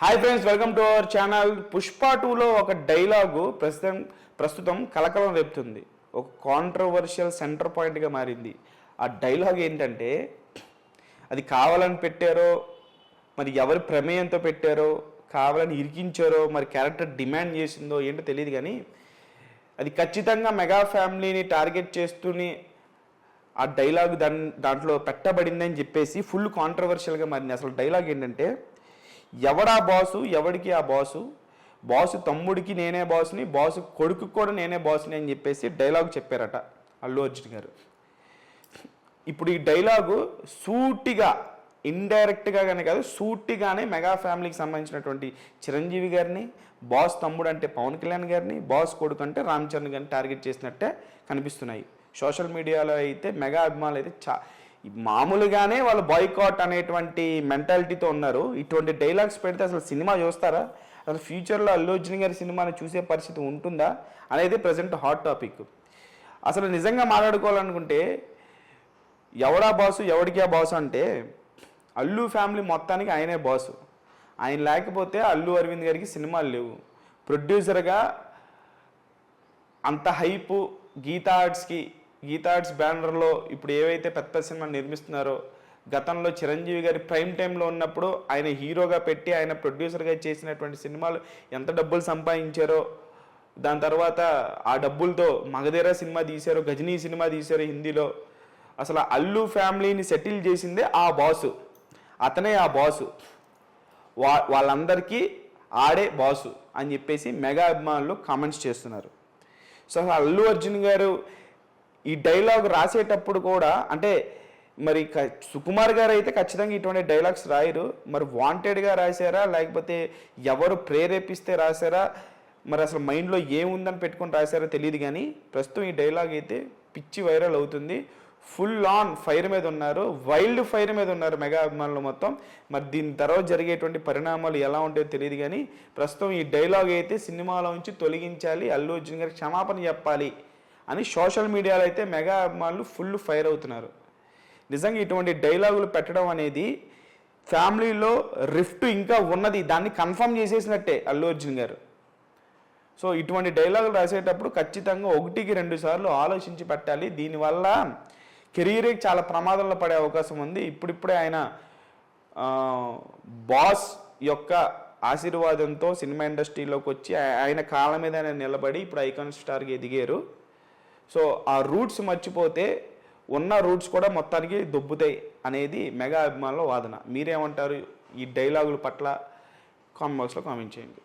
Hi friends, welcome to our channel. Pushpa 2లో ఒక dialogue ప్రస్తుతం కలకలం రేపుతుంది. ఒక కాంట్రవర్షియల్ సెంటర్ పాయింట్గా మారింది. ఆ డైలాగ్ ఏంటంటే, అది కావాలని పెట్టారో, మరి ఎవరి ప్రమేయంతో పెట్టారో, కావాలని ఇరికించారో, మరి క్యారెక్టర్ డిమాండ్ చేసిందో ఏంటో తెలియదు, కానీ అది ఖచ్చితంగా మెగా ఫ్యామిలీని టార్గెట్ చేస్తూనే ఆ డైలాగ్ దాంట్లో పెట్టబడిందని చెప్పేసి ఫుల్ కాంట్రవర్షియల్గా మారింది. అసలు డైలాగ్ ఏంటంటే, ఎవడా బాసు, ఎవడికి ఆ బాసు, బాసు తమ్ముడికి నేనే బాసుని, బాసు కొడుకు కూడా నేనే బాసుని అని చెప్పేసి డైలాగ్ చెప్పారట అల్లు అర్జున్ గారు. ఇప్పుడు ఈ డైలాగు సూటిగా, ఇండైరెక్ట్గా కానీ కాదు, సూటిగానే మెగా ఫ్యామిలీకి సంబంధించినటువంటి చిరంజీవి గారిని, బాస్ తమ్ముడు అంటే పవన్ కళ్యాణ్ గారిని, బాస్ కొడుకు అంటే రామ్ చరణ్ గారిని టార్గెట్ చేసినట్టే కనిపిస్తున్నాయి. సోషల్ మీడియాలో అయితే మెగా అభిమానులు అయితే మామూలుగానే వాళ్ళు బాయ్కాట్ అనేటువంటి మెంటాలిటీతో ఉన్నారు. ఇటువంటి డైలాగ్స్ పెడితే అసలు సినిమా చూస్తారా? అసలు ఫ్యూచర్లో అల్లు అర్జున్ గారి సినిమాని చూసే పరిస్థితి ఉంటుందా అనేది ప్రజెంట్ హాట్ టాపిక్. అసలు నిజంగా మాట్లాడుకోవాలనుకుంటే, ఎవడా బాసు, ఎవడికి ఆ బాసు అంటే అల్లు ఫ్యామిలీ మొత్తానికి ఆయనే బాసు. ఆయన లేకపోతే అల్లు అరవింద్ గారికి సినిమాలు లేవు. ప్రొడ్యూసర్గా అంత హైపు గీతా ఆర్ట్స్ బ్యానర్లో ఇప్పుడు ఏవైతే పెద్ద సినిమా నిర్మిస్తున్నారో, గతంలో చిరంజీవి గారి ప్రైమ్ టైంలో ఉన్నప్పుడు ఆయన హీరోగా పెట్టి ఆయన ప్రొడ్యూసర్గా చేసినటువంటి సినిమాలు ఎంత డబ్బులు సంపాదించారో, దాని తర్వాత ఆ డబ్బులతో మగధీర సినిమా తీశారో, గజనీ సినిమా తీశారో హిందీలో. అసలు అల్లు ఫ్యామిలీని సెటిల్ చేసిందే ఆ బాసు, అతనే ఆ బాసు, వాళ్ళందరికీ ఆడే బాసు అని చెప్పేసి మెగా అభిమానులు కామెంట్స్ చేస్తున్నారు. సో అల్లు అర్జున్ గారు ఈ డైలాగ్ రాసేటప్పుడు కూడా, అంటే మరి సుకుమార్ గారు అయితే ఖచ్చితంగా ఇటువంటి డైలాగ్స్ రాయరు. మరి వాంటెడ్గా రాశారా, లేకపోతే ఎవరు ప్రేరేపిస్తే రాశారా, మరి అసలు మైండ్లో ఏముందని పెట్టుకొని రాశారో తెలియదు, కానీ ప్రస్తుతం ఈ డైలాగ్ అయితే పిచ్చి వైరల్ అవుతుంది. ఫుల్ ఆన్ ఫైర్ మీద ఉన్నారు, వైల్డ్ ఫైర్ మీద ఉన్నారు మెగా అభిమానులు మొత్తం. మరి దీని తర్వాత జరిగేటువంటి పరిణామాలు ఎలా ఉంటాయో తెలియదు, కానీ ప్రస్తుతం ఈ డైలాగ్ అయితే సినిమాలో నుంచి తొలగించాలి, అల్లు అర్జున్ గారికి క్షమాపణ చెప్పాలి అని సోషల్ మీడియాలో అయితే మెగా అభిమానులు ఫుల్ ఫైర్ అవుతున్నారు. నిజంగా ఇటువంటి డైలాగులు పెట్టడం అనేది ఫ్యామిలీలో రిఫ్ట్ ఇంకా ఉన్నది, దాన్ని కన్ఫర్మ్ చేసేసినట్టే అల్లు అర్జున్ గారు. సో ఇటువంటి డైలాగులు రాసేటప్పుడు ఖచ్చితంగా 1-2 సార్లు ఆలోచించి పెట్టాలి. దీనివల్ల కెరీరే చాలా ప్రమాదంలో పడే అవకాశం ఉంది. ఇప్పుడిప్పుడే ఆయన బాస్ యొక్క ఆశీర్వాదంతో సినిమా ఇండస్ట్రీలోకి వచ్చి ఆయన కాళ్ళ మీద ఆయన నిలబడి ఇప్పుడు ఐకాన్ స్టార్గా ఎదిగారు. సో ఆ రూట్స్ మర్చిపోతే ఉన్న రూట్స్ కూడా మొత్తానికి దొబ్బుతాయి అనేది మెగా అభిమానుల వాదన. మీరేమంటారు ఈ డైలాగుల పట్ల? కామెంట్ బాక్స్లో కామెంట్ చేయండి.